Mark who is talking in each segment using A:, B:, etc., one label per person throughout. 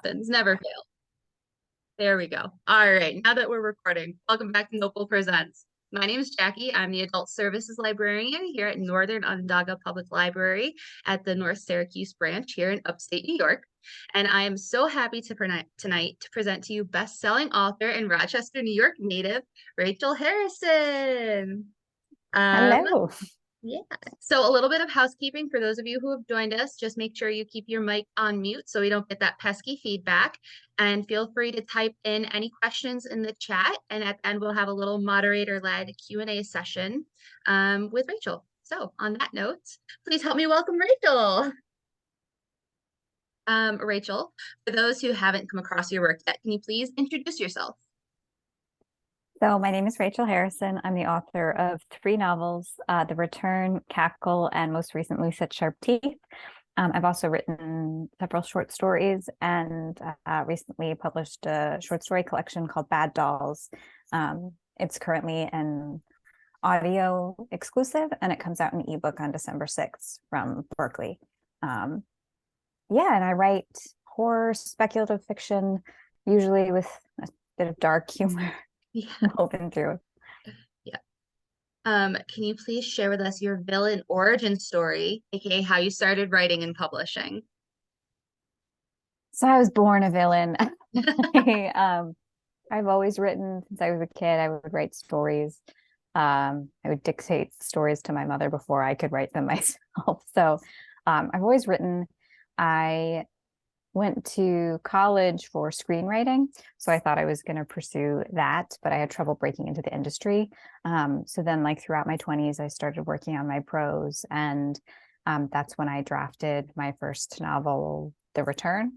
A: happens. Never fail. There we go. All right. Now that we're recording, welcome back to Nopal Presents. My name is Jackie. I'm the Adult Services Librarian here at Northern Onondaga Public Library at the North Syracuse branch here in upstate New York. And I am so happy tonight to present to you best-selling author and Rochester, New York native, Rachel Harrison. Uh,
B: Hello.
A: yeah. So a little bit of housekeeping for those of you who have joined us. Just make sure you keep your mic on mute so we don't get that pesky feedback. And feel free to type in any questions in the chat. And at the end, we'll have a little moderator-led Q&A session with Rachel. So on that note, please help me welcome Rachel. Rachel, for those who haven't come across your work yet, can you please introduce yourself?
B: So my name is Rachel Harrison. I'm the author of 3 novels, The Return, Cackle, and most recently Such Sharp Teeth. I've also written several short stories and recently published a short story collection called Bad Dolls. It's currently an audio exclusive and it comes out in ebook on December 6th from Berkeley. And I write horror, speculative fiction, usually with a bit of dark humor.
A: Yeah.
B: Woven through.
A: Yeah. Can you please share with us your villain origin story, aka how you started writing and publishing?
B: So I was born a villain. I've always written since I was a kid. I would write stories. I would dictate stories to my mother before I could write them myself. So I've always written. I went to college for screenwriting, so I thought I was going to pursue that, but I had trouble breaking into the industry. So then, like throughout my 20s, I started working on my prose, and that's when I drafted my first novel, The Return.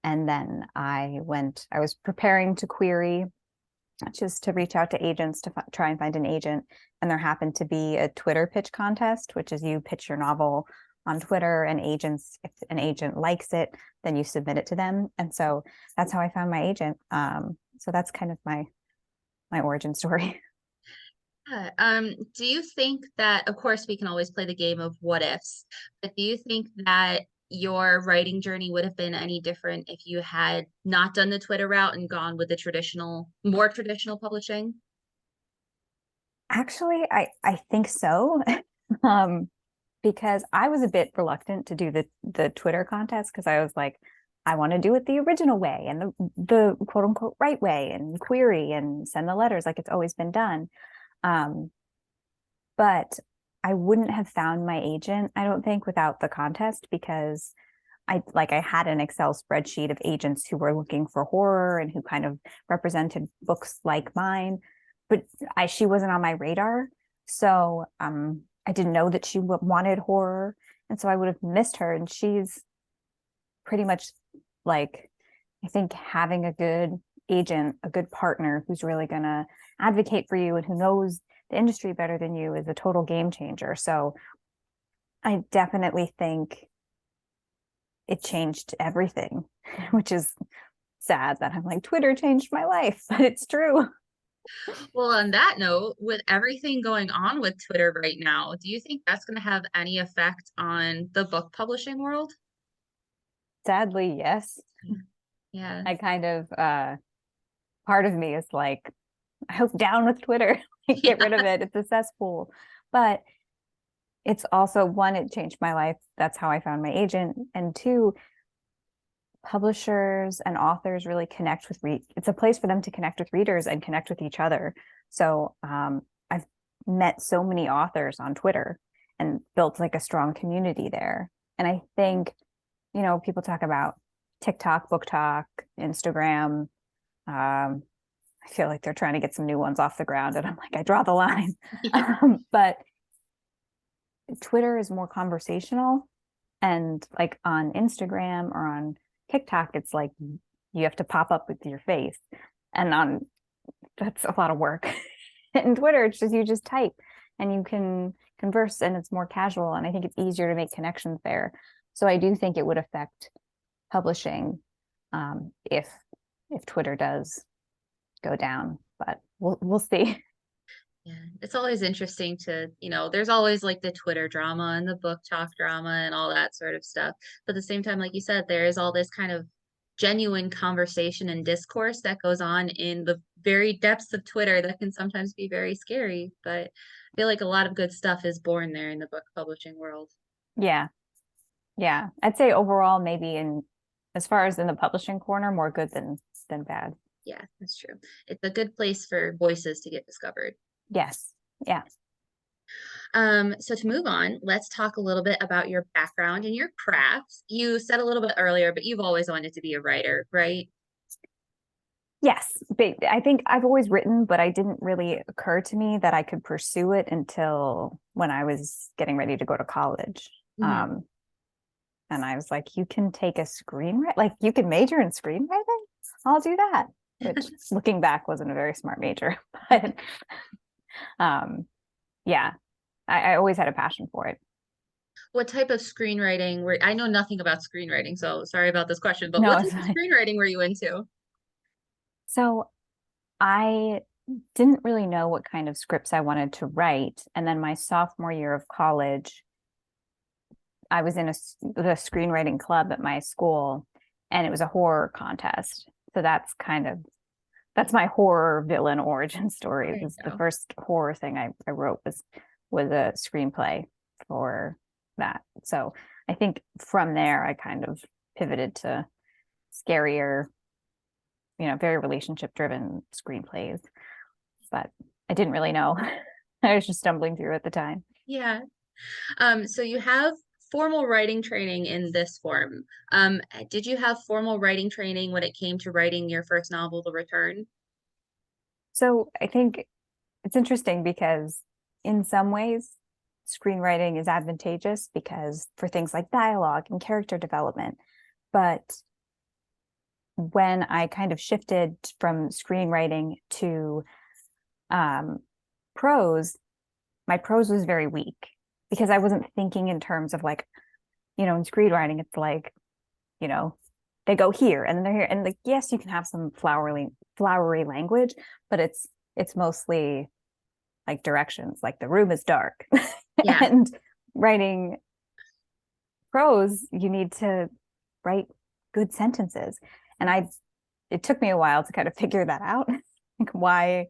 B: And then I was preparing to query, just to reach out to agents to try and find an agent. And there happened to be a Twitter pitch contest, which is you pitch your novel on Twitter, and if an agent likes it, then you submit it to them. And so that's how I found my agent. So that's kind of my origin story.
A: Do you think that, of course, we can always play the game of what ifs, but do you think that your writing journey would have been any different if you had not done the Twitter route and gone with the more traditional publishing?
B: Actually, I think so. um, because I was a bit reluctant to do the Twitter contest because I was like, I want to do it the original way and the quote unquote right way and query and send the letters like it's always been done. But I wouldn't have found my agent, I don't think, without the contest, because I had an Excel spreadsheet of agents who were looking for horror and who kind of represented books like mine, but she wasn't on my radar. So I didn't know that she wanted horror, and so I would have missed her. And she's pretty much like, I think having a good agent, a good partner who's really going to advocate for you and who knows the industry better than you is a total game changer. So I definitely think it changed everything, which is sad that I'm like, Twitter changed my life, but it's true.
A: Well, on that note, with everything going on with Twitter right now, do you think that's going to have any effect on the book publishing world?
B: Sadly, yes.
A: Yeah.
B: I kind of part of me is like, I hope down with Twitter. Get rid of it. It's a cesspool. But it's also, one, it changed my life. That's how I found my agent. And two, publishers and authors really connect with it's a place for them to connect with readers and connect with each other. So I've met so many authors on Twitter and built like a strong community there. And I think, people talk about TikTok, Book Talk, Instagram. I feel like they're trying to get some new ones off the ground, and I'm like, I draw the line.
A: Yeah.
B: But Twitter is more conversational, and like on Instagram or on TikTok, it's like you have to pop up with your face, and that's a lot of work. In Twitter, it's just you just type and you can converse, and it's more casual, and I think it's easier to make connections there. So I do think it would affect publishing if Twitter does go down, but we'll see.
A: Yeah, it's always interesting to, there's always like the Twitter drama and the book talk drama and all that sort of stuff. But at the same time, like you said, there is all this kind of genuine conversation and discourse that goes on in the very depths of Twitter that can sometimes be very scary. But I feel like a lot of good stuff is born there in the book publishing world.
B: Yeah. Yeah. I'd say overall, maybe in as far as in the publishing corner, more good than bad.
A: Yeah, that's true. It's a good place for voices to get discovered.
B: Yes. Yeah.
A: So to move on, let's talk a little bit about your background and your crafts. You said a little bit earlier, but you've always wanted to be a writer, right?
B: Yes. But I think I've always written, but I didn't really occur to me that I could pursue it until when I was getting ready to go to college.
A: Mhm.
B: And I was like, you can take a screenwrite, like you can major in screenwriting. I'll do that. Which looking back wasn't a very smart major, but um, yeah, I always had a passion for it.
A: What type of screenwriting were, I know nothing about screenwriting, so sorry about this question, but
B: No,
A: what
B: it's
A: type of
B: fine.
A: screenwriting were you into?
B: So I didn't really know what kind of scripts I wanted to write. And then my sophomore year of college, I was in the screenwriting club at my school, and it was a horror contest. So that's my horror villain origin story.
A: There
B: It
A: you
B: was the
A: go.
B: first horror thing I wrote was a screenplay for that. So I think from there I kind of pivoted to scarier, very relationship driven screenplays. But I didn't really know. I was just stumbling through at the time.
A: Yeah. So you have formal writing training in this form. Did you have formal writing training when it came to writing your first novel, The Return?
B: So I think it's interesting because in some ways, screenwriting is advantageous because for things like dialogue and character development. But when I kind of shifted from screenwriting to um, prose, my prose was very weak because I wasn't thinking in terms of like, in screenwriting, it's like, you know, they go here and then they're here. And like, yes, you can have some flowery language, but it's mostly like directions, like the room is dark.
A: Yeah.
B: And writing prose, you need to write good sentences. And it took me a while to kind of figure that out. Like, why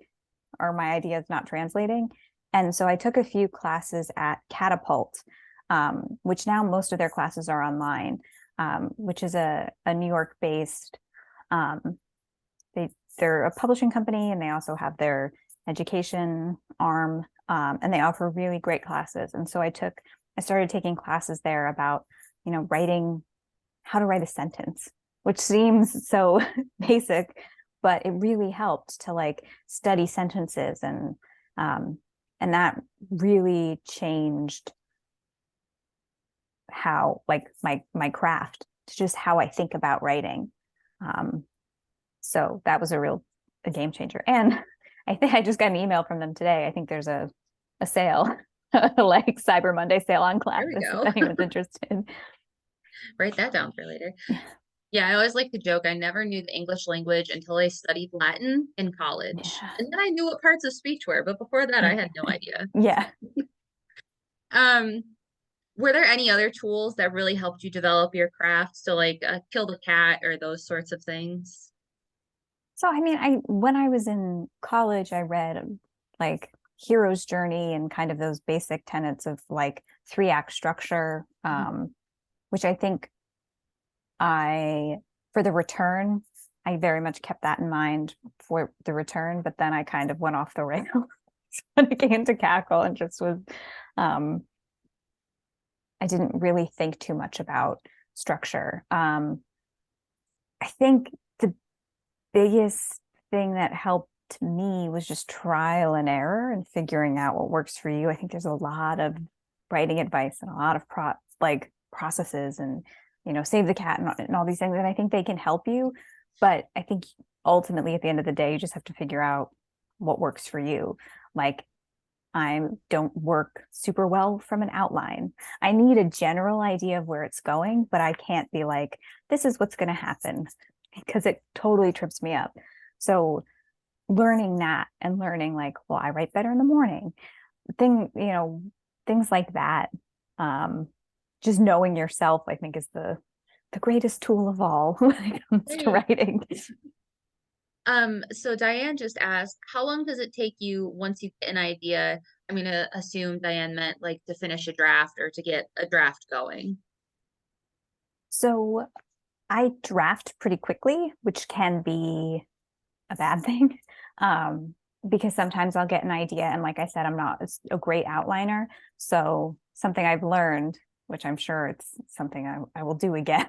B: are my ideas not translating? And so I took a few classes at Catapult, which now most of their classes are online, which is a New York based, um, they're a publishing company and they also have their education arm, and they offer really great classes. And so I started taking classes there about, writing, how to write a sentence, which seems so basic, but it really helped to like study sentences and that really changed how like my craft, just how I think about writing. Um, so that was a game changer. And I think I just got an email from them today. I think there's a sale, like Cyber Monday sale on
A: There we
B: classes if
A: go.
B: anyone's interested.
A: Write that down for later. Yeah, I always like to joke. I never knew the English language until I studied Latin in college.
B: Yeah.
A: And then I knew what parts of speech were, but before that I had no idea.
B: Yeah.
A: Um, were there any other tools that really helped you develop your craft? So like kill the cat or those sorts of things?
B: So I mean, I when I was in college, I read like Hero's Journey and kind of those basic tenets of like three-act structure, which I think I for the return, I very much kept that in mind for the return, but then I kind of went off the rails when it came to Cackle and just was I didn't really think too much about structure. I think the biggest thing that helped me was just trial and error and figuring out what works for you. I think there's a lot of writing advice and a lot of processes and save the cat and all these things, and I think they can help you. But I think ultimately at the end of the day, you just have to figure out what works for you. Like I don't work super well from an outline. I need a general idea of where it's going, but I can't be like, this is what's going to happen because it totally trips me up. So learning that and learning like, well, I write better in the morning, things like that. Just knowing yourself, I think is the greatest tool of all when it comes
A: There
B: to
A: you
B: writing.
A: So Diane just asked, how long does it take you once you get an idea? I'm gonna assume Diane meant like to finish a draft or to get a draft going.
B: So I draft pretty quickly, which can be a bad thing. Because sometimes I'll get an idea, and like I said, I'm not a great outliner. So something I've learned, which I'm sure it's something I will do again,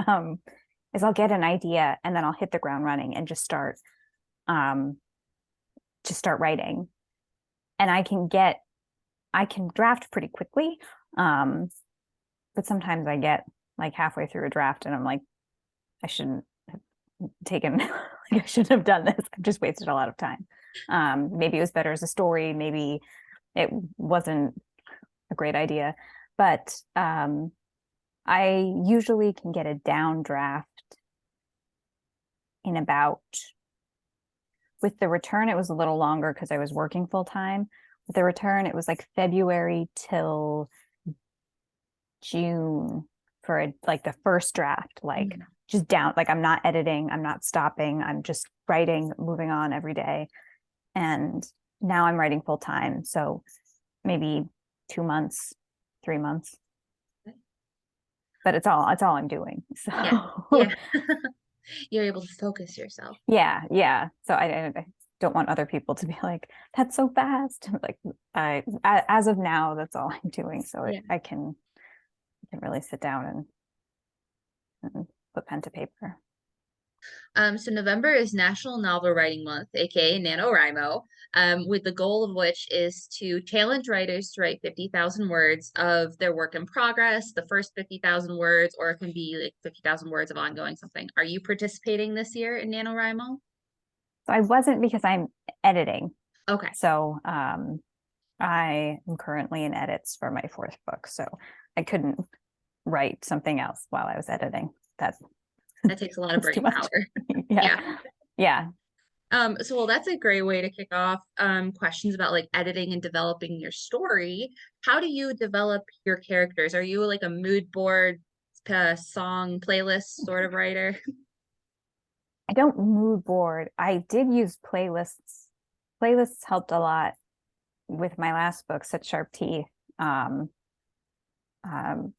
B: um, is I'll get an idea and then I'll hit the ground running and um, just start writing. And I can draft pretty quickly. Um, but sometimes I get like halfway through a draft and I'm like, I shouldn't have taken, like, I shouldn't have done this. I've just wasted a lot of time. Maybe it was better as a story. Maybe it wasn't a great idea, but I usually can get a down draft in about, with the return, it was a little longer because I was working full time. With the return, it was like February till June for like the first draft, like just down, like I'm not editing, I'm not stopping, I'm just writing, moving on every day. And now I'm writing full time. So maybe 2 months, 3 months, but it's all I'm doing. So
A: Yeah, yeah. You're able to focus yourself.
B: yeah. So I don't want other people to be like, that's so fast. Like as of now, that's all I'm doing. So
A: Yeah.
B: I can really sit down and put pen to paper.
A: So November is National Novel Writing Month, aka NaNoWriMo, with the goal of which is to challenge writers to write 50,000 words of their work in progress, the first 50,000 words, or it can be like 50,000 words of ongoing something. Are you participating this year in NaNoWriMo?
B: So I wasn't because I'm editing.
A: Okay.
B: So I am currently in edits for my fourth book. So I couldn't write something else while I was editing.
A: That takes a lot of
B: That's too
A: brain
B: much.
A: power.
B: Yeah.
A: Yeah.
B: Yeah.
A: So well, that's a great way to kick off questions about like editing and developing your story. How do you develop your characters? Are you like a mood board, song playlist sort of writer?
B: I don't mood board. I did use playlists. Playlists helped a lot with my last book, Such Sharp Teeth. Um, um,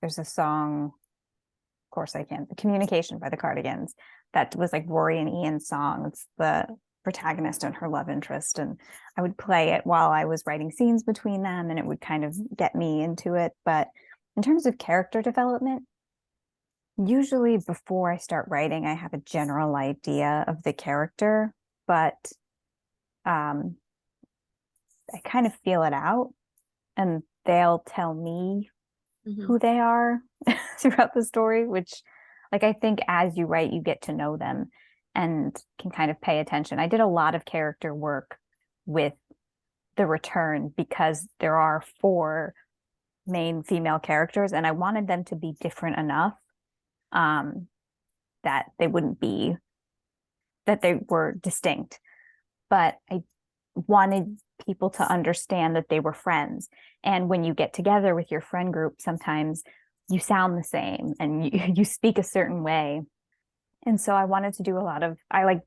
B: there's a song, of course I can, Communication by the Cardigans. That was like Rory and Ian's song. It's the protagonist and her love interest. And I would play it while I was writing scenes between them, and it would kind of get me into it. But in terms of character development, usually before I start writing, I have a general idea of the character, but um, I kind of feel it out and they'll tell me
A: Mhm.
B: who they are throughout the story, which, like, I think as you write, you get to know them and can kind of pay attention. I did a lot of character work with The Return because there are four main female characters, and I wanted them to be different enough um, that they wouldn't be, that they were distinct. But I wanted people to understand that they were friends. And when you get together with your friend group, sometimes you sound the same and you speak a certain way. And so I wanted to do a lot of, I like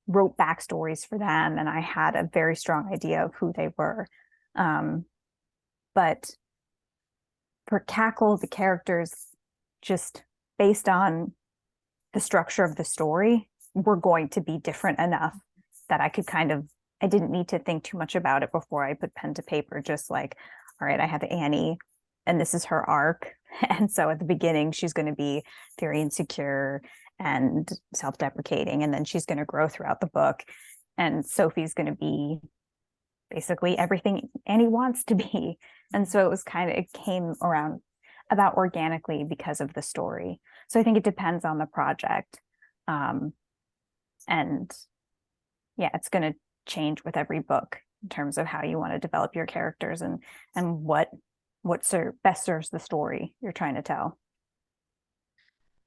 B: wrote backstories for them and I had a very strong idea of who they were. But for Cackle, the characters, just based on the structure of the story, were going to be different enough that I could kind of, I didn't need to think too much about it before I put pen to paper. Just like, all right, I have Annie and this is her arc. And so at the beginning, she's going to be very insecure and self-deprecating. And then she's going to grow throughout the book. And Sophie's going to be basically everything Annie wants to be. And so it was kind of, it came around about organically because of the story. So I think it depends on the project. And yeah, it's going to change with every book in terms of how you want to develop your characters and what best serves the story you're trying to tell.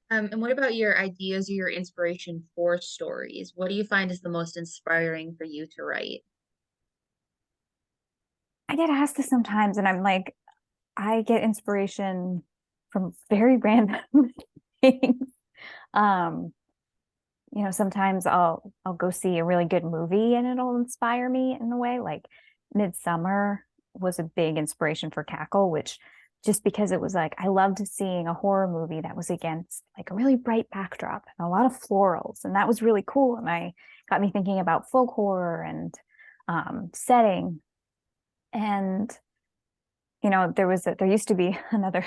A: And what about your ideas or your inspiration for stories? What do you find is the most inspiring for you to write?
B: I get asked this sometimes, and I'm like, I get inspiration from very random things. Um, sometimes I'll go see a really good movie and it'll inspire me in a way. Like Midsummer was a big inspiration for Cackle, which just because it was like I loved seeing a horror movie that was against like a really bright backdrop and a lot of florals, and that was really cool. And I got me thinking about folk horror and setting. And there used to be another.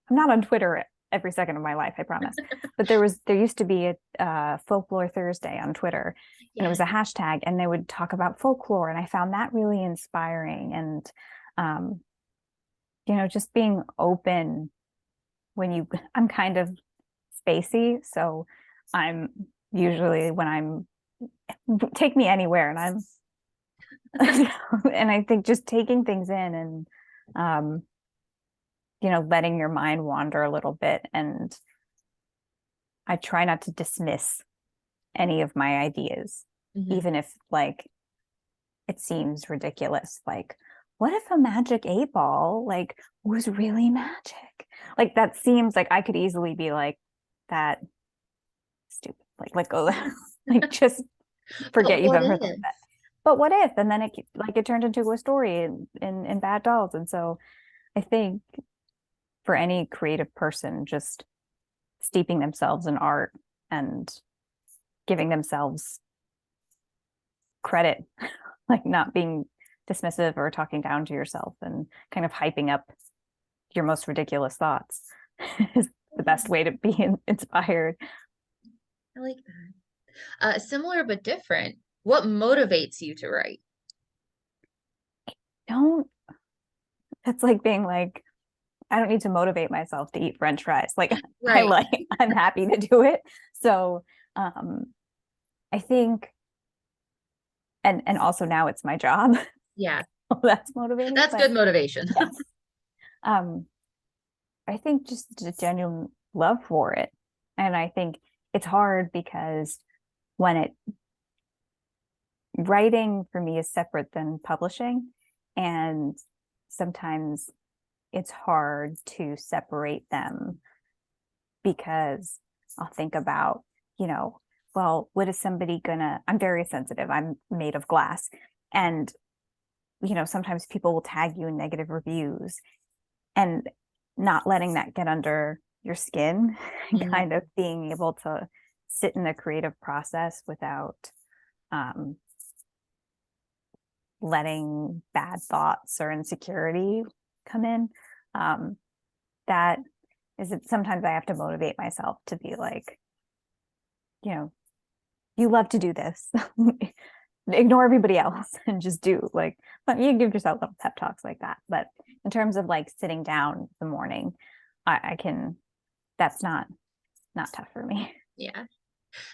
B: I'm not on Twitter every second of my life, I promise. But there used to be a Folklore Thursday on Twitter, and it
A: Yeah.
B: was a hashtag, and they would talk about folklore, and I found that really inspiring. And um, just being open I'm kind of spacey, so I'm usually when I'm take me anywhere, and I'm and I think just taking things in and um, letting your mind wander a little bit. And I try not to dismiss any of my ideas,
A: Hmm.
B: even if like it seems ridiculous. Like, what if a magic 8 ball like was really magic? Like that seems like I could easily be like that stupid. Like let go, like just
A: But
B: forget you've
A: what
B: ever thought
A: if?
B: that. But what if? And then it turned into a story in Bad Dolls. And so I think for any creative person, just steeping themselves in art and giving themselves credit, like not being dismissive or talking down to yourself and kind of hyping up your most ridiculous thoughts is the best way to be inspired.
A: I like that. Similar but different. What motivates you to write?
B: Don't, that's like being like, I don't need to motivate myself to eat French fries. Like
A: Right.
B: I'm happy to do it. So um I think and also now it's my job.
A: Yeah.
B: That's motivating,
A: That's
B: but
A: good motivation.
B: yes. Um I think just a genuine love for it. And I think it's hard because when it writing for me is separate than publishing. And sometimes it's hard to separate them because I'll think about, well, what is somebody gonna, I'm very sensitive, I'm made of glass. And, sometimes people will tag you in negative reviews, and not letting that get under your skin and
A: Mhm.
B: kind of being able to sit in the creative process without um, letting bad thoughts or insecurity come in. Um, that is it. Sometimes I have to motivate myself to be like, you know, you love to do this. Ignore everybody else and just do like, but you give yourself little pep talks like that. But in terms of like sitting down in the morning, I can, that's not tough for me.
A: Yeah.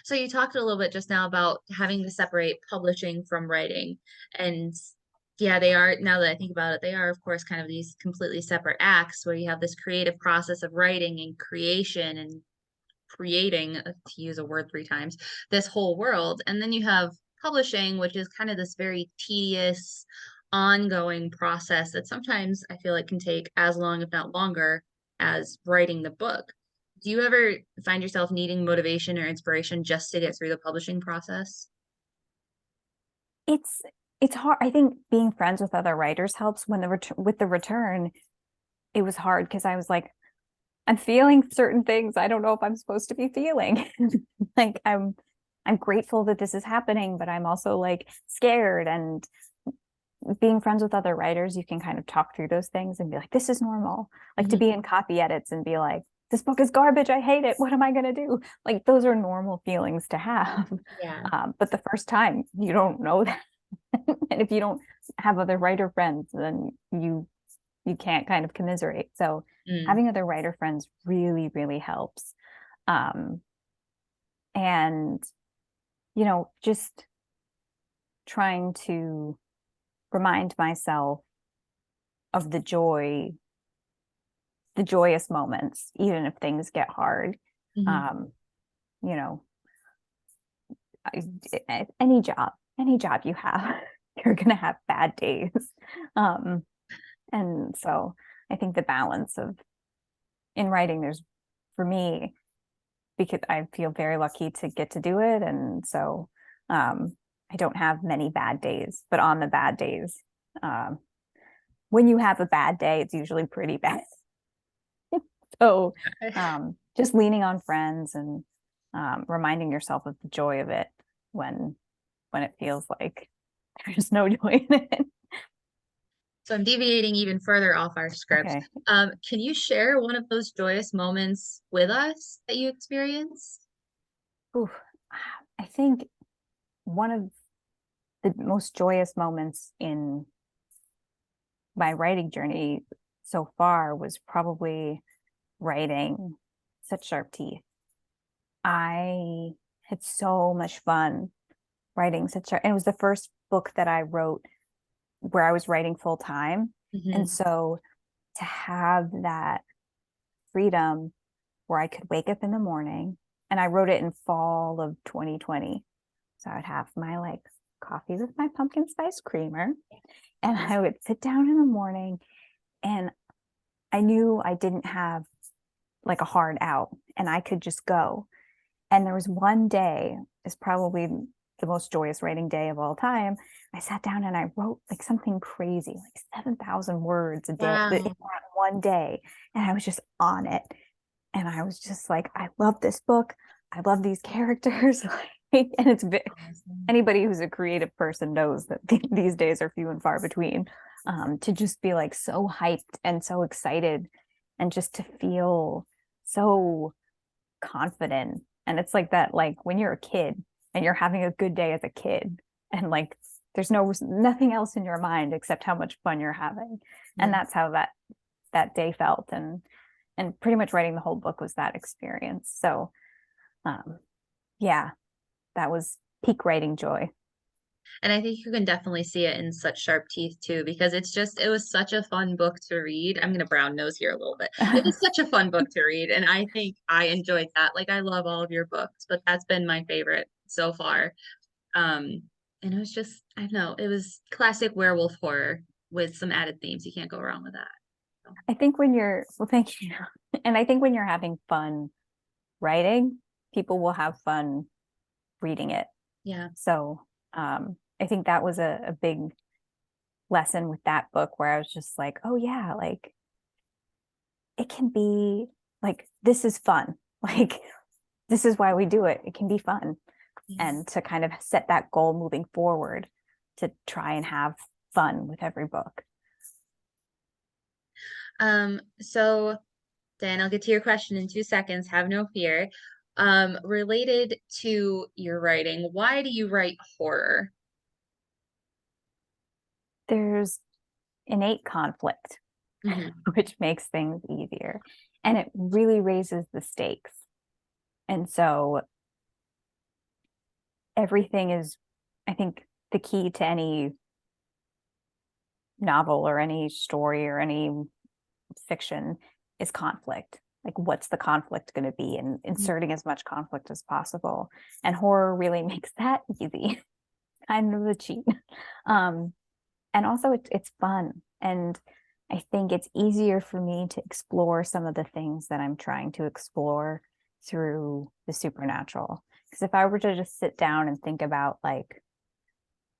A: So you talked a little bit just now about having to separate publishing from writing. And yeah, they are, now that I think about it, they are, of course, kind of these completely separate acts where you have this creative process of writing and creation and creating, to use a word 3 times, this whole world. And then you have publishing, which is kind of this very tedious, ongoing process that sometimes I feel like can take as long, if not longer, as writing the book. Do you ever find yourself needing motivation or inspiration just to get through the publishing process?
B: It's it's hard. I think being friends with other writers helps. When with the return, it was hard because I was like, I'm feeling certain things I don't know if I'm supposed to be feeling. Like I'm grateful that this is happening, but I'm also like scared. And being friends with other writers, you can kind of talk through those things and be like, this is normal. Like to
A: Mhm.
B: be in copy edits and be like, this book is garbage. I hate it. What am I going to do? Like those are normal feelings to have.
A: Yeah.
B: But the first time you don't know that. And if you don't have other writer friends, then you can't kind of commiserate. So
A: Mm.
B: having other writer friends really, really helps. Um, and, just trying to remind myself of the joyous moments, even if things get hard.
A: Mhm.
B: Um, you know, any job you have, you're going to have bad days. Um, and so I think the balance of in writing, there's for me, because I feel very lucky to get to do it. And so I don't have many bad days, but on the bad days, um, when you have a bad day, it's usually pretty bad. So just leaning on friends and reminding yourself of the joy of it when it feels like there's no joy in it.
A: So I'm deviating even further off our script.
B: Okay.
A: Can you share one of those joyous moments with us that you experienced?
B: Oof. I think one of the most joyous moments in my writing journey so far was probably writing Such Sharp Teeth. I had so much fun writing Such Sharp, and it was the first book that I wrote where I was writing full time. And
A: Mhm.
B: so to have that freedom where I could wake up in the morning, and I wrote it in fall of 2020. So I would have my like coffee with my pumpkin spice creamer, and I would sit down in the morning, and I knew I didn't have like a hard out and I could just go. And there was one day, is probably the most joyous writing day of all time. I sat down and I wrote like something crazy, like 7,000 words a day in
A: Wow.
B: that one day. And I was just on it. And I was just like, I love this book. I love these characters. And it's
A: Awesome.
B: anybody who's a creative person knows that these days are few and far between. To just be like so hyped and so excited and just to feel so confident. And it's like that, like when you're a kid and you're having a good day as a kid, and like there's nothing else in your mind except how much fun you're having. And
A: Yeah.
B: that's how that day felt. And pretty much writing the whole book was that experience. So um yeah, that was peak writing joy.
A: And I think you can definitely see it in Such Sharp Teeth too, because it was such a fun book to read. I'm gonna brown nose here a little bit. It was such a fun book to read, and I think I enjoyed that. Like I love all of your books, but that's been my favorite so far. Um, and it was just, I don't know, it was classic werewolf horror with some added themes. You can't go wrong with that. So,
B: I think when you're, well, thank you. And I think when you're having fun writing, people will have fun reading it.
A: yeah.
B: So I think that was a big lesson with that book where I was just like, oh yeah, like it can be like this is fun. Like this is why we do it. It can be fun.
A: Yeah.
B: And to kind of set that goal moving forward to try and have fun with every book.
A: So Dan, I'll get to your question in 2 seconds. Have no fear. Related to your writing, why do you write horror?
B: There's innate conflict,
A: Hmm.
B: which makes things easier. And it really raises the stakes. And so everything is, I think, the key to any novel or any story or any fiction is conflict. Like, what's the conflict going to be? And inserting as much conflict as possible. And horror really makes that easy, kind of a cheat. Um, and also, it's fun. And I think it's easier for me to explore some of the things that I'm trying to explore through the supernatural. Because if I were to just sit down and think about like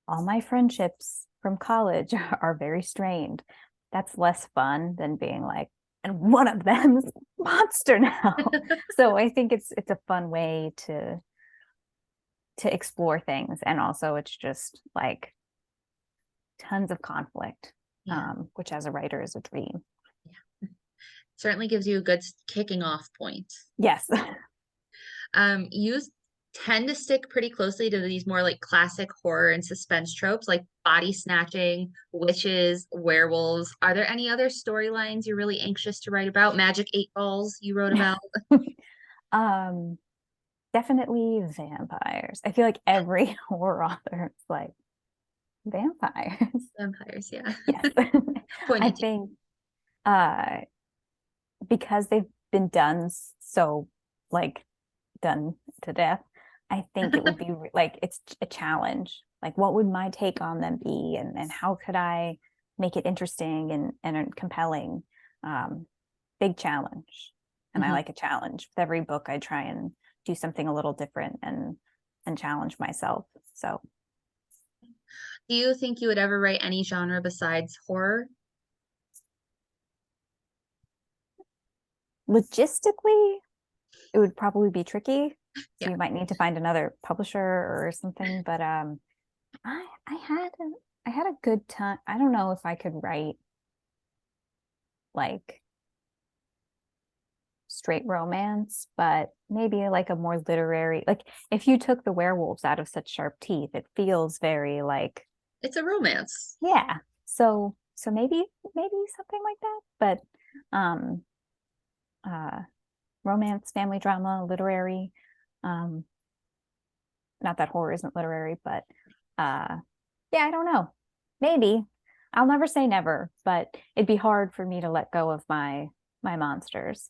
B: all my friendships from college are very strained, that's less fun than being like, and one of them's monster now. So I think it's a fun way to explore things. And also it's just like tons of conflict,
A: Yeah,
B: which as a writer is a dream.
A: yeah. Certainly gives you a good kicking off point.
B: Yes.
A: You tend to stick pretty closely to these more like classic horror and suspense tropes like body snatching, witches, werewolves. Are there any other storylines you're really anxious to write about? Magic 8 balls you wrote about?
B: um Definitely vampires. I feel like every horror author is like vampires.
A: Vampires, yeah.
B: Yes. I
A: Pointed to.
B: think uh because they've been done so like done to death, I think it would be like it's a challenge. Like what would my take on them be, and how could I make it interesting and compelling? Big challenge. And I
A: Mhm.
B: like a challenge. With every book I try and do something a little different and challenge myself. So
A: Do you think you would ever write any genre besides horror?
B: logistically, it would probably be tricky. So
A: Yeah.
B: you might need to find another publisher or something. But I had I had a good time. I don't know if I could write like straight romance, but maybe like a more literary, like if you took the werewolves out of Such Sharp Teeth, it feels very like,
A: It's a romance.
B: yeah. So maybe something like that. But uh romance, family drama, literary. Um, not that horror isn't literary, but yeah, I don't know. Maybe. I'll never say never, but it'd be hard for me to let go of my monsters.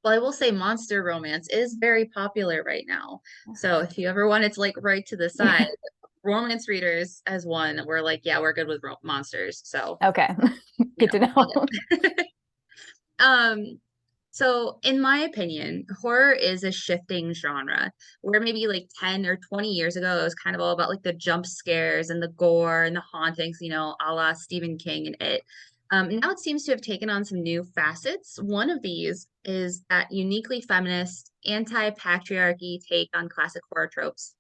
A: Well, I will say monster romance is very popular right now. So if you ever wanted to like write to the side, romance readers as one, we're like, yeah, we're good with monsters. So,
B: Okay.
A: you
B: Good
A: know,
B: to
A: all
B: know.
A: good. Um, so in my opinion, horror is a shifting genre where maybe like 10 or 20 years ago, it was kind of all about like the jump scares and the gore and the hauntings, a la Stephen King and it. Now it seems to have taken on some new facets. One of these is that uniquely feminist, anti-patriarchy take on classic horror tropes.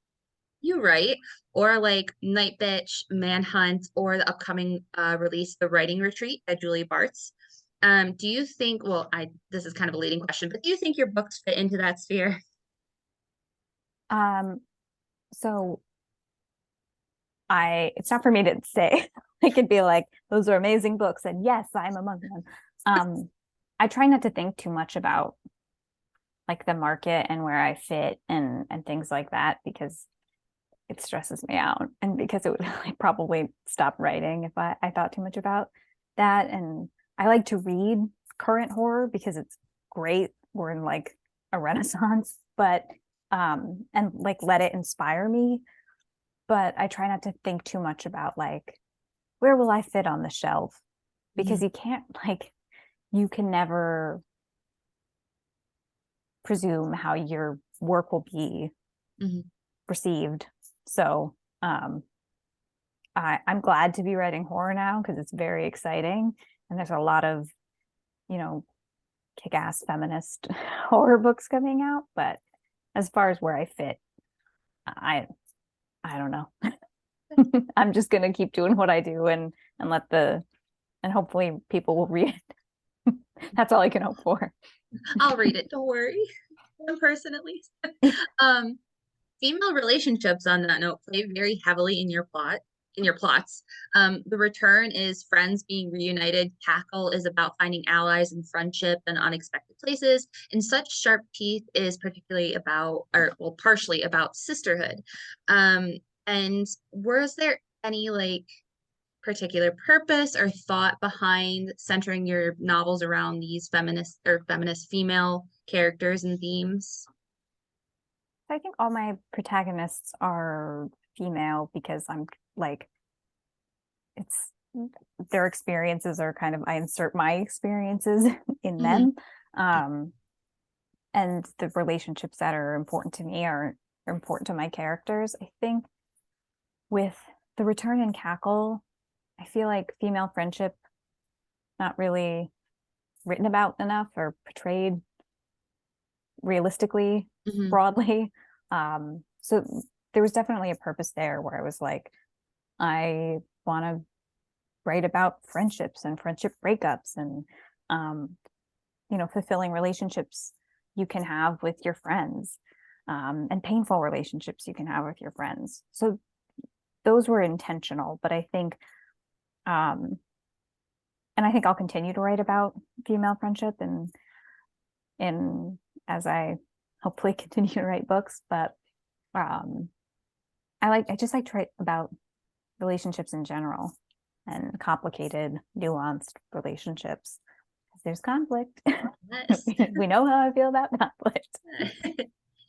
A: You right, or like Night Bitch, Manhunt, or the upcoming release, The Writing Retreat by Julie Bartz. Do you think, well, this is kind of a leading question, but do you think your books fit into that sphere?
B: Um, so it's not for me to say. I could be like, those are amazing books, and yes, I'm among them. I try not to think too much about like the market and where I fit and things like that because it stresses me out and because it would like probably stop writing if I thought too much about that. And I like to read current horror because it's great. We're in like a renaissance, but and like let it inspire me. But I try not to think too much about like where will I fit on the shelf because
A: Mhm,
B: you can't like you can never presume how your work will be
A: mhm.
B: received. So I'm glad to be writing horror now because it's very exciting. And there's a lot of, you know, kick-ass feminist horror books coming out. But as far as where I fit, I I don't know. I'm just gonna keep doing what I do and let the and hopefully people will read it. That's all I can hope for.
A: I'll read it. Don't worry. One person at least. Um, Female relationships on that note play very heavily in your plots. The return is friends being reunited. Cackle is about finding allies in friendship and unexpected places. And Such Sharp Teeth is particularly about, or well, partially about sisterhood. Um, and was there any like particular purpose or thought behind centering your novels around these feminist female characters and themes?
B: I think all my protagonists are female because I'm like it's their experiences are kind of I insert my experiences in
A: Mhm.
B: them. Um, and the relationships that are important to me are important to my characters. I think with the return in Cackle, I feel like female friendship not really written about enough or portrayed realistically
A: Mhm.
B: broadly. So there was definitely a purpose there where I was like, I want to write about friendships and friendship breakups and um, fulfilling relationships you can have with your friends and painful relationships you can have with your friends. So those were intentional, but I think um, and I think I'll continue to write about female friendship and in as I hopefully continue to write books. But um, I just like to write about relationships in general and complicated, nuanced relationships. There's conflict.
A: Yes.
B: We know how I feel about conflict.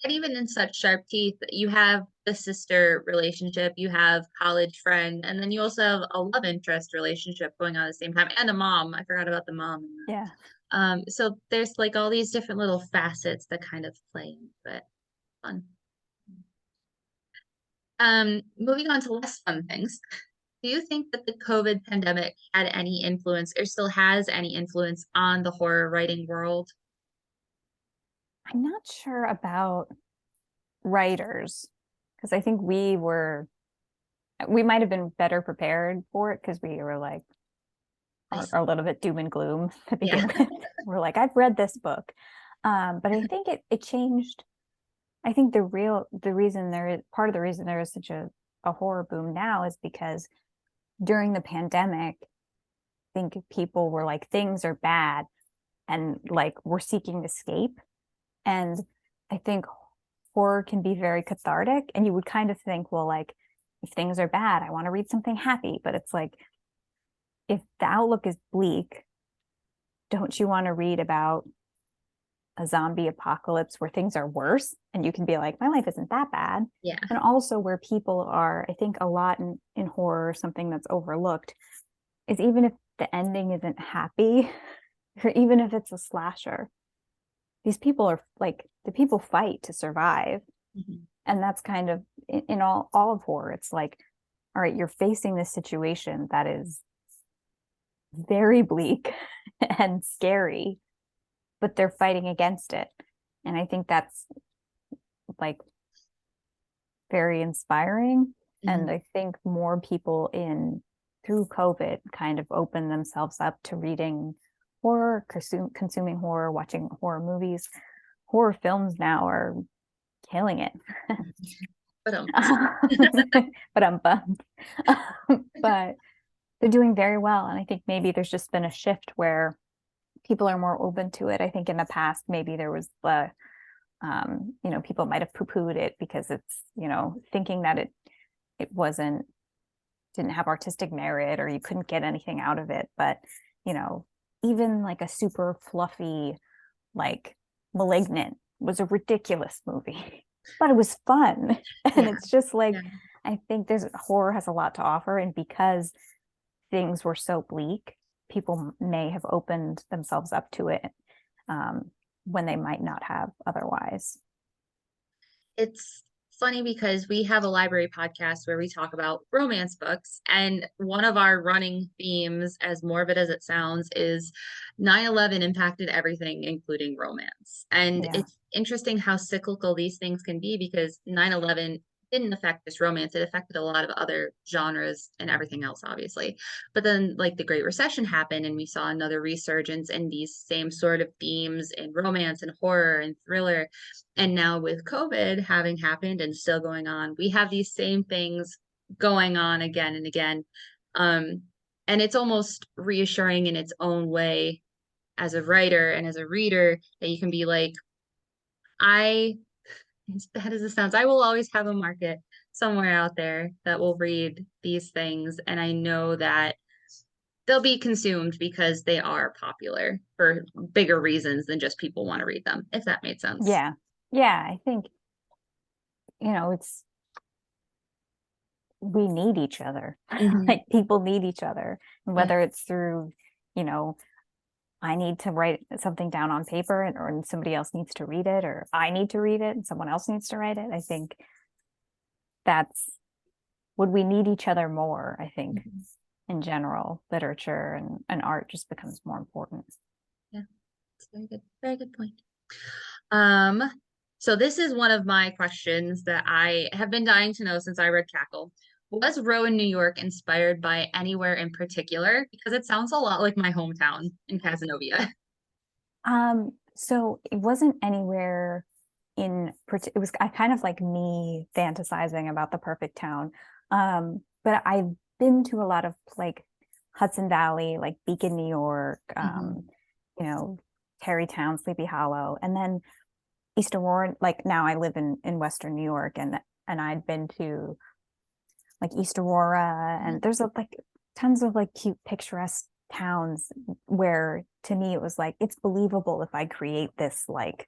A: And even in Such Sharp Teeth, you have the sister relationship, you have college friend, and then you also have a love interest relationship going on at the same time, and a mom. I forgot about the mom.
B: Yeah.
A: So there's like all these different little facets that kind of play into it. Fun. Moving on to less fun things. Do you think that the COVID pandemic had any influence or still has any influence on the horror writing world?
B: I'm not sure about writers because I think we might have been better prepared for it because we were like
A: I
B: a
A: see.
B: little bit doom and gloom to
A: Yeah.
B: begin with. We're like, I've read this book. But I think it changed. I think the reason there is part of the reason there is such a horror boom now is because during the pandemic, I think people were like, things are bad and like we're seeking escape. And I think horror can be very cathartic. And you would kind of think, well, like, if things are bad, I want to read something happy. But it's like, if the outlook is bleak, don't you want to read about a zombie apocalypse where things are worse? And you can be like, my life isn't that bad.
A: Yeah.
B: And also where people are, I think a lot in horror, something that's overlooked is even if the ending isn't happy, or even if it's a slasher, these people are like the people fight to survive.
A: Mhm.
B: And that's kind of in all of horror. It's like, all right, you're facing this situation that is very bleak and scary, but they're fighting against it. And I think that's like very inspiring. And
A: Mhm.
B: I think more people in through COVID kind of open themselves up to reading horror, consuming horror, watching horror movies. Horror films now are killing it.
A: But
B: But I'm bummed. But they're doing very well. And I think maybe there's just been a shift where people are more open to it. I think in the past, maybe there was people might have poo-pooed it because it's, thinking that it didn't have artistic merit or you couldn't get anything out of it. But, you know, even like a super fluffy, like Malignant was a ridiculous movie, but it was fun. And
A: yeah.
B: it's just like,
A: Yeah.
B: I think there's horror has a lot to offer. And because things were so bleak, people may have opened themselves up to it when they might not have otherwise.
A: It's funny because we have a library podcast where we talk about romance books, and one of our running themes, as morbid as it sounds, is 9/11 impacted everything, including romance. And
B: Yeah.
A: it's interesting how cyclical these things can be because 9/11 didn't affect just romance, it affected a lot of other genres and everything else, obviously. But then, like, the Great Recession happened, and we saw another resurgence in these same sort of themes in romance and horror and thriller. And now with COVID having happened and still going on, we have these same things going on again and again. Um, and it's almost reassuring in its own way as a writer and as a reader that you can be like, I, as bad as it sounds, I will always have a market somewhere out there that will read these things. And I know that they'll be consumed because they are popular for bigger reasons than just people want to read them, if that made sense.
B: Yeah. Yeah. I think, it's we need each other.
A: Mhm.
B: Like people need each other. And
A: Yeah.
B: whether it's through, you know, I need to write something down on paper or somebody else needs to read it, or I need to read it and someone else needs to write it. I think that's would we need each other more, I think,
A: Mhm.
B: in general, literature and art just becomes more important.
A: Yeah, it's very good. Very good point. Um, so this is one of my questions that I have been dying to know since I read Cackle. Was Rowan, New York inspired by anywhere in particular? Because it sounds a lot like my hometown in Casanova.
B: So it wasn't anywhere it was I kind of like me fantasizing about the perfect town. But I've been to a lot of like Hudson Valley, like Beacon, New York,
A: Mhm.
B: you know, Tarrytown, Sleepy Hollow, and then East Aurora. Like now I live in Western New York, and I'd been to like East Aurora, and there's like tons of like cute, picturesque towns where to me it was like it's believable if I create this like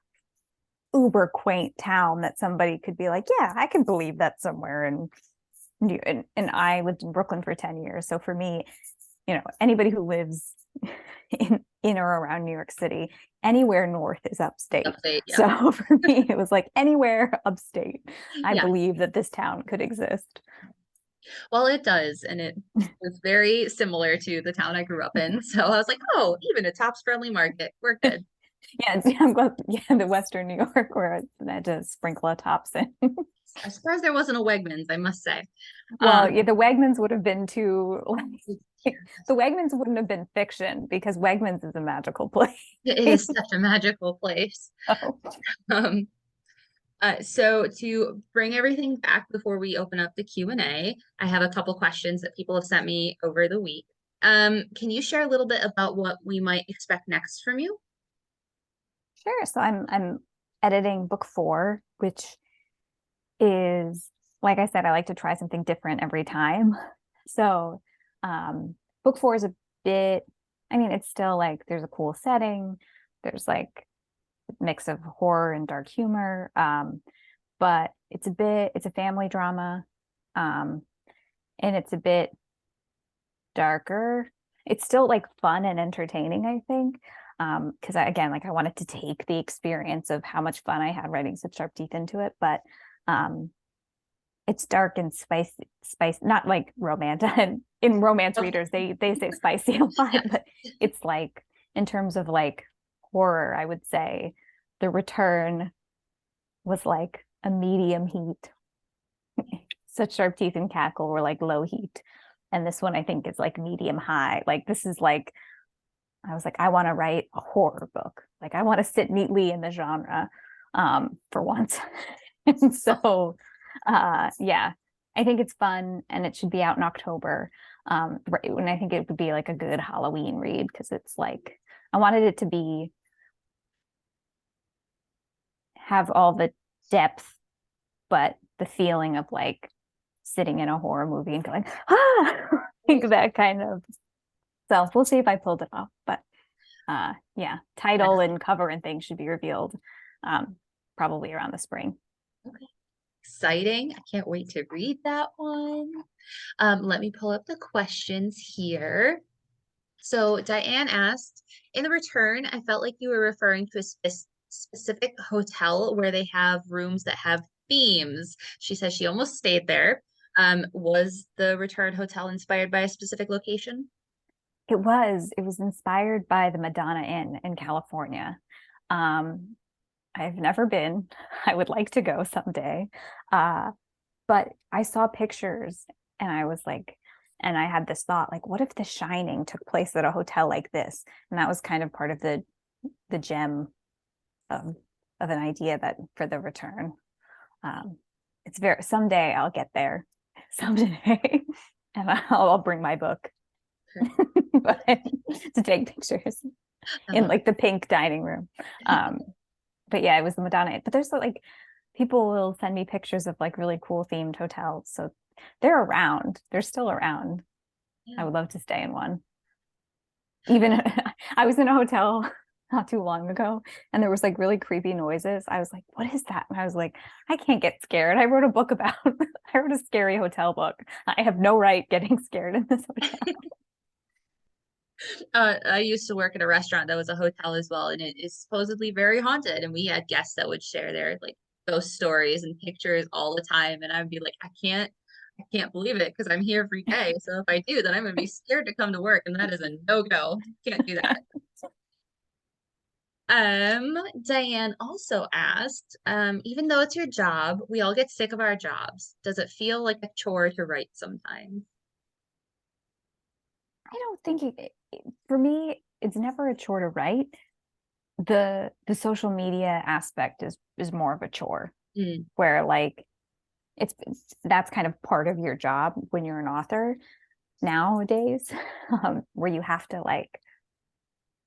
B: uber quaint town that somebody could be like, yeah, I can believe that somewhere. And I lived in Brooklyn for 10 years. So for me, anybody who lives in or around New York City, anywhere north is upstate.
A: Update, yeah.
B: So for me, it was like anywhere upstate, I
A: Yeah.
B: believe that this town could exist.
A: Well, it does, and it was very similar to the town I grew up in. So I was like, oh, even a Tops Friendly Market. We're good.
B: Yeah, I'm glad, yeah, the Western New York where I had to sprinkle a Tops in.
A: I'm surprised there wasn't a Wegmans, I must say.
B: Well, yeah, the Wegmans would have been too like, the Wegmans wouldn't have been fiction because Wegmans is a magical place.
A: it is such a magical place.
B: So,
A: Um, so to bring everything back before we open up the Q&A, I have a couple questions that people have sent me over the week. Can you share a little bit about what we might expect next from you?
B: sure. So I'm editing book 4, which is, like I said, I like to try something different every time. So book 4 is a bit, I mean, it's still like there's a cool setting, there's like a mix of horror and dark humor. But it's a family drama. Um, and it's a bit darker. It's still like fun and entertaining, I think. Because again, like I wanted to take the experience of how much fun I had writing such sharp teeth into it, but um it's dark and spicy, not like romantic. In romance
A: Oh,
B: readers, they say spicy a lot,
A: yeah.
B: but it's like in terms of like horror, I would say The Return was like a medium heat. Such Sharp Teeth and Cackle were like low heat. And this one I think is like medium high. Like this is like I was like, I want to write a horror book. Like I want to sit neatly in the genre for once. And so yeah, I think it's fun and it should be out in October. Right, and I think it would be like a good Halloween read because it's like I wanted it to be have all the depth, but the feeling of like sitting in a horror movie and going, like that kind of. So we'll see if I pulled it off. But yeah, title and cover and things should be revealed probably around the spring.
A: Okay. Exciting. I can't wait to read that one. Let me pull up the questions here. So Diane asked, in the return, I felt like you were referring to a specific hotel where they have rooms that have themes. She says she almost stayed there. Was the return hotel inspired by a specific location?
B: It was inspired by the Madonna Inn in California. Um, I've never been. I would like to go someday. Uh, but I saw pictures and I was like, and I had this thought, like, what if The Shining took place at a hotel like this? And that was kind of part of the gem of of an idea that for the return. Um, it's very someday I'll get there. Someday. And I'll bring my book but to take pictures in
A: Uh,
B: like the pink dining room. Um, but yeah, it was the Madonna. But there's like people will send me pictures of like really cool themed hotels. So they're around. They're still around. I
A: yeah.
B: would love to stay in one. Even I was in a hotel not too long ago and there was like really creepy noises. I was like, what is that? And I was like, I can't get scared. I wrote a book about I wrote a scary hotel book. I have no right getting scared in this hotel.
A: I used to work at a restaurant that was a hotel as well, and it is supposedly very haunted. And we had guests that would share their like ghost stories and pictures all the time, and I'd be like, I can't believe it because I'm here every day. So if I do, then I'm gonna be scared to come to work, and that is a no-go. Can't do that. Diane also asked, even though it's your job, we all get sick of our jobs. Does it feel like a chore to write sometimes?
B: I don't think for me, it's never a chore to write. The social media aspect is more of a chore
A: Mm,
B: where like that's kind of part of your job when you're an author nowadays, where you have to like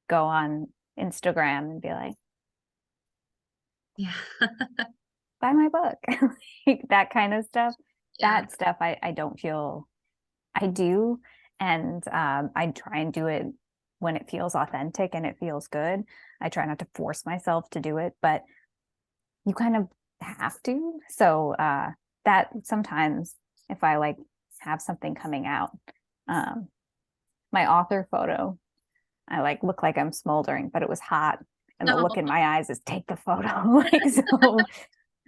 B: go on Instagram and be like,
A: yeah.
B: buy my book, like that kind of stuff.
A: Yeah.
B: That stuff I don't feel I do, and I try and do it when it feels authentic and it feels good. I try not to force myself to do it, but you kind of have to. So that sometimes if I like have something coming out, um, my author photo, I like look like I'm smoldering, but it was hot. And the
A: No.
B: look in my eyes is take the photo. Like, so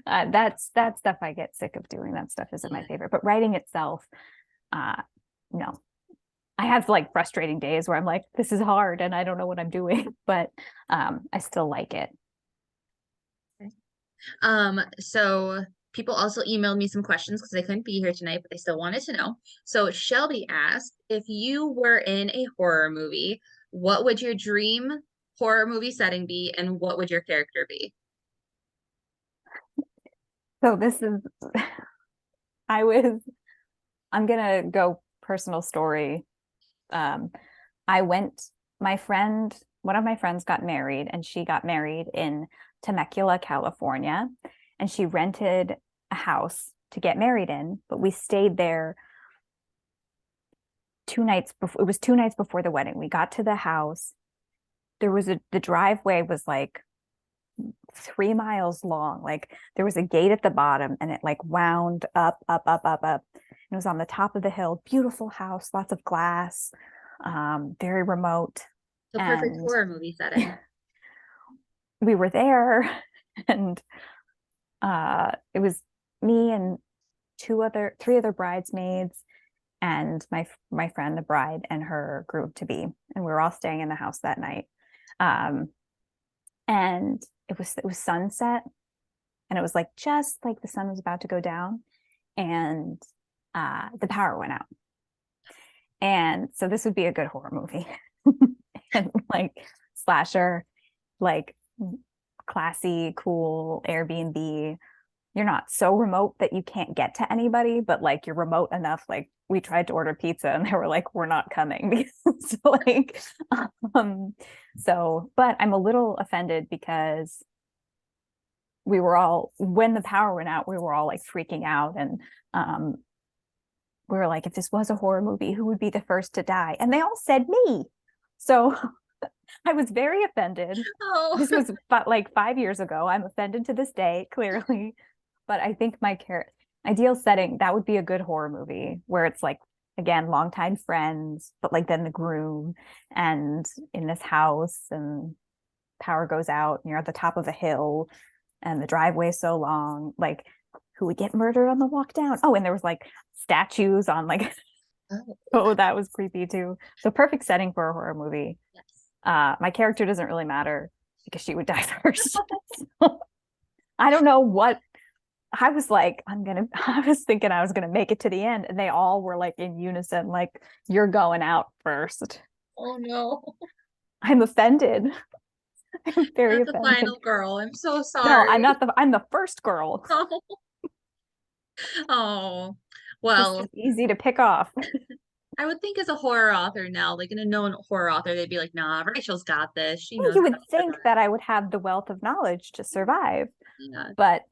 B: that stuff I get sick of doing. That stuff isn't my favorite. But writing itself, uh, no. I have like frustrating days where I'm like, this is hard and I don't know what I'm doing, but I still like it.
A: So people also emailed me some questions because they couldn't be here tonight, but they still wanted to know. So Shelby asked, if you were in a horror movie, what would your dream horror movie setting be, and what would your character be?
B: So this is I was I'm gonna go personal story. Um, I went, my friend, one of my friends got married, and she got married in Temecula, California, and she rented a house to get married in, but we stayed there 2 nights before. It was 2 nights before the wedding. We got to the house. The driveway was like 3 miles long. Like there was a gate at the bottom and it like wound up, up, up, up, up. It was on the top of the hill. Beautiful house, lots of glass, very remote.
A: So perfect
B: And
A: horror movie setting.
B: we were there and it was me and three other bridesmaids and my friend, the bride, and her groom to be. And we were all staying in the house that night. Um, and it was sunset, and it was like just like the sun was about to go down, and the power went out. And so this would be a good horror movie. And like slasher, like classy, cool Airbnb. You're not so remote that you can't get to anybody, but like you're remote enough. Like we tried to order pizza and they were like, we're not coming. So like, um, but I'm a little offended because we were all, when the power went out, we were all like freaking out. And um, we were like, if this was a horror movie, who would be the first to die? And they all said me. So I was very offended.
A: Oh,
B: This was like 5 years ago. I'm offended to this day, clearly. But I think my ideal setting, that would be a good horror movie where it's like, again, longtime friends, but like then the groom and in this house and power goes out and you're at the top of a hill and the driveway is so long. Like, who would get murdered on the walk down? Oh, and there was like statues on like,
A: oh,
B: oh, that was creepy too. So perfect setting for a horror movie.
A: yes.
B: My character doesn't really matter because she would die first. So, I don't know what I was like, I was thinking I was gonna make it to the end, and they all were like in unison, like, you're going out first.
A: Oh no.
B: I'm offended. I'm very
A: Not the
B: offended.
A: final girl. I'm so
B: No, I'm
A: sorry.
B: not I'm the first girl.
A: Oh,
B: Just
A: well,
B: easy to pick off.
A: I would think as a horror author now, like in a known horror author, they'd be like, nah, Rachel's got this. She knows
B: You
A: how to
B: would think
A: survive.
B: that I would have the wealth of knowledge to survive,
A: Yeah.
B: but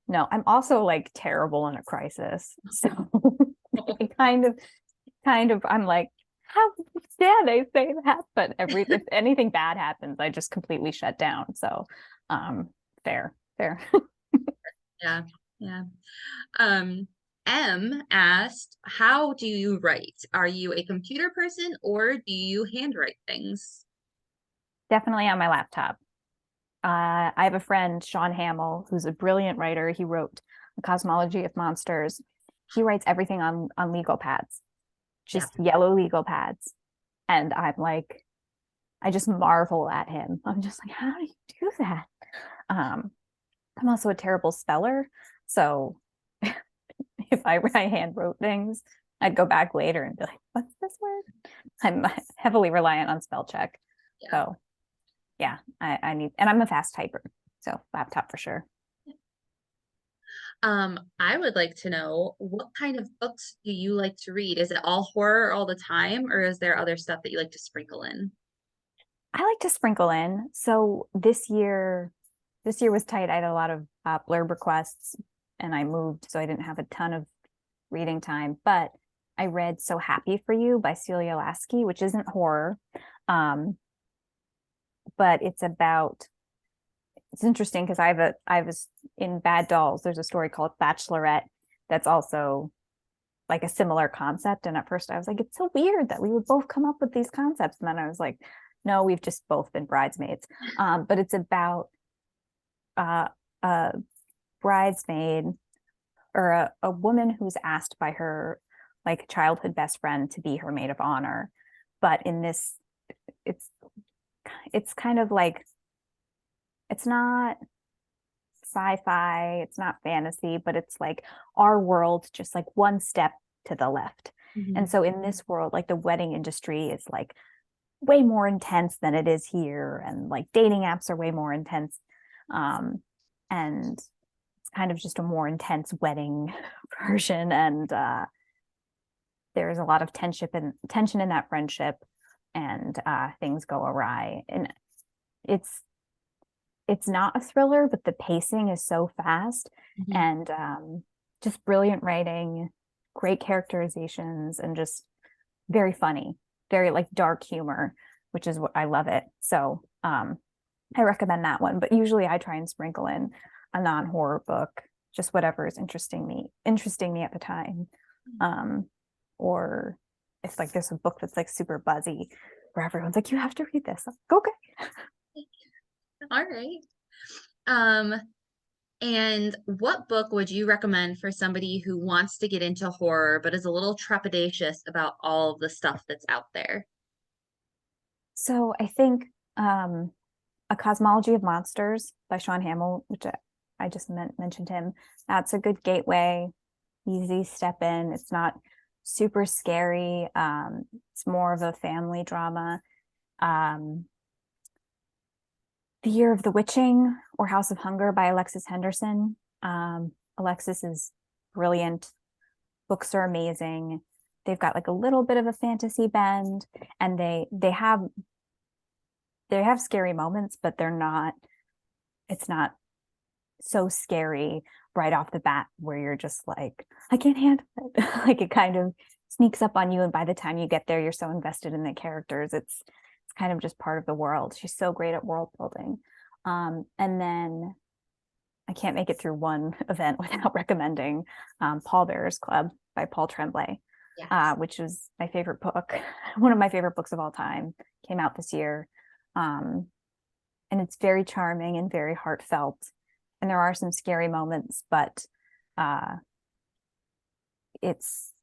B: no, I'm also like terrible in a crisis. So I kind of I'm like, how dare they say that? But if anything bad happens, I just completely shut down. So um fair.
A: Yeah. Yeah. Um, M asked, how do you write? Are you a computer person or do you handwrite things?
B: Definitely on my laptop. I have a friend, Sean Hamill, who's a brilliant writer. He wrote The Cosmology of Monsters. He writes everything on legal pads,
A: Yeah.
B: just yellow legal pads. And I'm like, I just marvel at him. I'm just like, how do you do that? Um, I'm also a terrible speller. So if I hand wrote things, I'd go back later and be like, what's this word? I'm heavily reliant on spell check.
A: Yeah.
B: So yeah, I need, and I'm a fast typer. So laptop for sure.
A: I would like to know, what kind of books do you like to read? Is it all horror all the time, or is there other stuff that you like to sprinkle in?
B: I like to sprinkle in. So this year was tight. I had a lot of blurb requests and I moved, so I didn't have a ton of reading time, but I read So Happy for You by Celia Lasky, which isn't horror. Um, but it's interesting because I was in Bad Dolls, there's a story called Bachelorette that's also like a similar concept. And at first I was like, it's so weird that we would both come up with these concepts. And then I was like, no, we've just both been bridesmaids. But it's about a bridesmaid or a woman who's asked by her like childhood best friend to be her maid of honor. But in this, it's kind of like, it's not sci-fi, it's not fantasy, but it's like our world just like one step to the left. And so in this world, like the wedding industry is like way more intense than it is here, and like dating apps are way more intense. And it's kind of just a more intense wedding version. And there's a lot of tension in that friendship, and things go awry. And it's not a thriller, but the pacing is so fast, and just brilliant writing, great characterizations, and just very funny, very like dark humor, which is what I love it. So I recommend that one. But usually I try and sprinkle in a non-horror book, just whatever is interesting me at the time. Or if like there's a book that's like super buzzy where everyone's like, you have to read this. I'm like, okay.
A: All right. And what book would you recommend for somebody who wants to get into horror but is a little trepidatious about all of the stuff that's out there?
B: So I think A Cosmology of Monsters by Sean Hamill, which I just mentioned him. That's a good gateway, easy step in. It's not super scary. It's more of a family drama. The Year of the Witching or House of Hunger by Alexis Henderson. Alexis is brilliant. Books are amazing. They've got like a little bit of a fantasy bend, and they have scary moments, but it's not so scary right off the bat where you're just like, I can't handle it. Like it kind of sneaks up on you, and by the time you get there, you're so invested in the characters. It's kind of just part of the world. She's so great at world building. And then I can't make it through one event without recommending Paul Bearer's Club by Paul Tremblay,
A: Yes.
B: which is my favorite book, one of my favorite books of all time. Came out this year. And it's very charming and very heartfelt. And there are some scary moments, but it's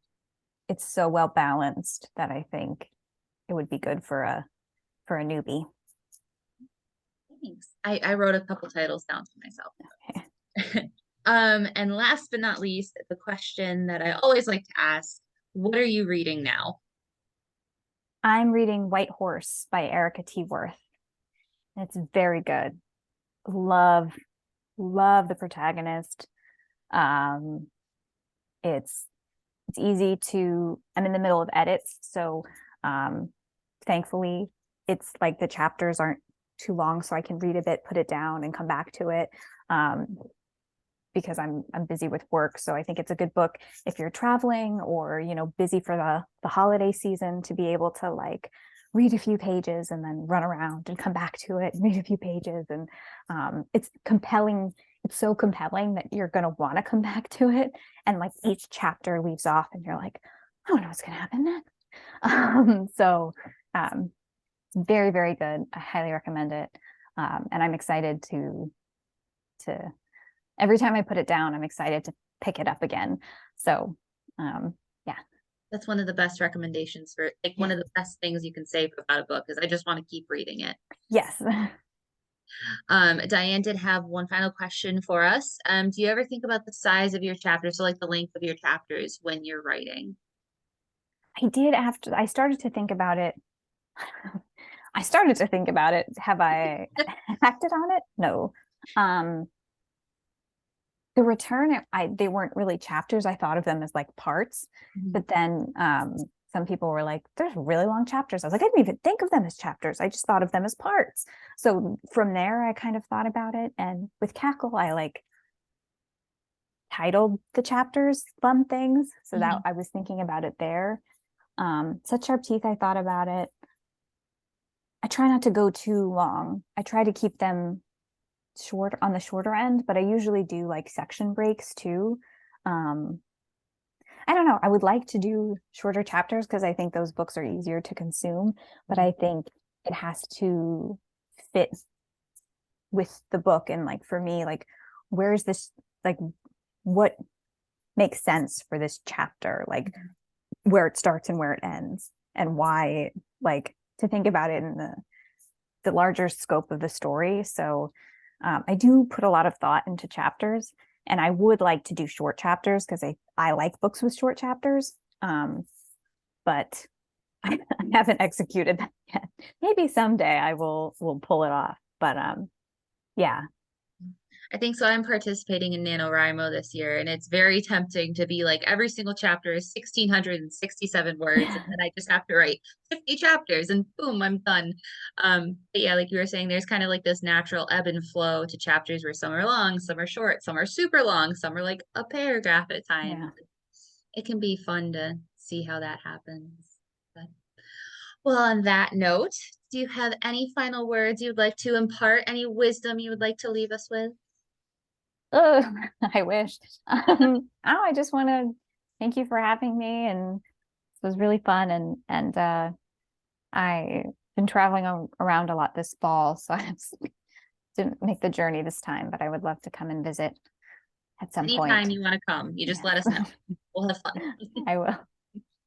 B: so well balanced that I think it would be good for a newbie.
A: Thanks. I wrote a couple titles down for myself.
B: Okay.
A: And last but not least, the question that I always like to ask, what are you reading now?
B: I'm reading White Horse by Erica T. Worth. It's very good. Love the protagonist. It's easy to, I'm in the middle of edits, so thankfully it's like the chapters aren't too long, so I can read a bit, put it down, and come back to it. Because I'm busy with work. So I think it's a good book if you're traveling or, busy for the holiday season, to be able to like read a few pages and then run around and come back to it and read a few pages. And it's compelling. It's so compelling that you're going to want to come back to it. And like each chapter leaves off and you're like, I don't know what's going to happen next. So very, very good. I highly recommend it. And I'm excited to every time I put it down, I'm excited to pick it up again. So, yeah.
A: That's one of the best recommendations for like one of the best things you can say about a book is I just want to keep reading it.
B: Yes.
A: Diane did have one final question for us. Do you ever think about the size of your chapters, so like the length of your chapters when you're writing?
B: I did after I started to think about it. I started to think about it. Have I acted on it? No. The Return, they weren't really chapters. I thought of them as like parts, but then some people were like, there's really long chapters. I was like, I didn't even think of them as chapters. I just thought of them as parts. So from there, I kind of thought about it. And with Cackle, I like titled the chapters fun things. So that I was thinking about it there. Such Sharp Teeth, I thought about it. I try not to go too long. I try to keep them on the shorter end, but I usually do like section breaks too. I don't know. I would like to do shorter chapters because I think those books are easier to consume, but I think it has to fit with the book. And like for me, like, where's this, like, what makes sense for this chapter? Like, where it starts and where it ends, and why, like, to think about it in the larger scope of the story. So I do put a lot of thought into chapters, and I would like to do short chapters because I like books with short chapters. But I haven't executed that yet. Maybe someday I will pull it off. But yeah.
A: I think so. I'm participating in NaNoWriMo this year, and it's very tempting to be like every single chapter is 1,667 words, and then I just have to write 50 chapters, and boom, I'm done. But yeah, like you were saying, there's kind of like this natural ebb and flow to chapters where some are long, some are short, some are super long, some are like a paragraph at a time.
B: Yeah.
A: It can be fun to see how that happens. But, well, on that note, do you have any final words you'd like to impart? Any wisdom you would like to leave us with?
B: Ugh, I wish. I just want to thank you for having me, and it was really fun. And I've been traveling around a lot this fall, so I didn't make the journey this time, but I would love to come and visit at some
A: Anytime
B: point.
A: you want to come, you just
B: Yes,
A: let us know. We'll have fun.
B: I will.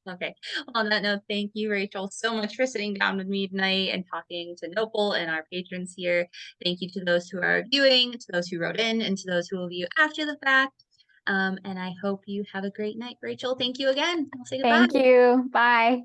A: Okay. Well, on that note, thank you, Rachel, so much for sitting down with me tonight and talking to Nopal and our patrons here. Thank you to those who are viewing, to those who wrote in, and to those who will view after the fact. And I hope you have a great night, Rachel. Thank you again. I'll say goodbye.
B: Thank you. Bye.